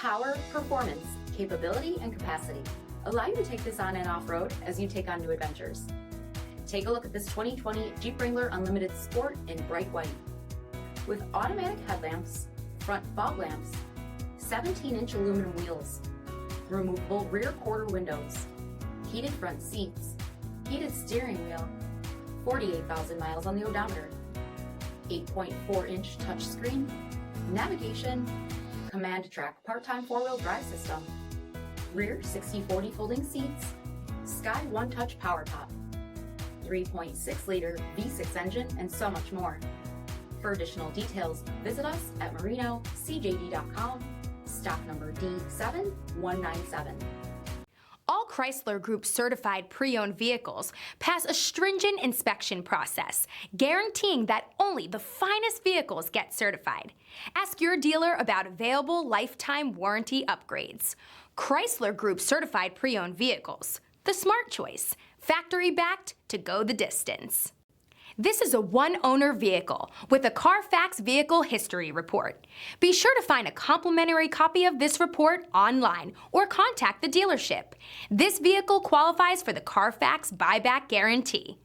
power, performance, capability, and capacity allow you to take this on and off-road as you take on new adventures. Take a look at this 2020 Jeep Wrangler Unlimited Sport in bright white. With automatic headlamps, front fog lamps, 17-inch aluminum wheels, removable rear quarter windows, heated front seats, heated steering wheel, 48,000 miles on the odometer, 8.4-inch touchscreen, navigation, command track part-time four-wheel drive system, rear 60/40 folding seats, Sky One Touch power top, 3.6-liter V6 engine, and so much more. For additional details, visit us at marinocjd.com, stock number D7197. All Chrysler Group certified pre-owned vehicles pass a stringent inspection process, guaranteeing that only the finest vehicles get certified. Ask your dealer about available lifetime warranty upgrades. Chrysler Group certified pre-owned vehicles, the smart choice, factory-backed to go the distance. This is a one-owner vehicle with a CARFAX Vehicle History Report. Be sure to find a complimentary copy of this report online or contact the dealership. This vehicle qualifies for the CARFAX buyback guarantee.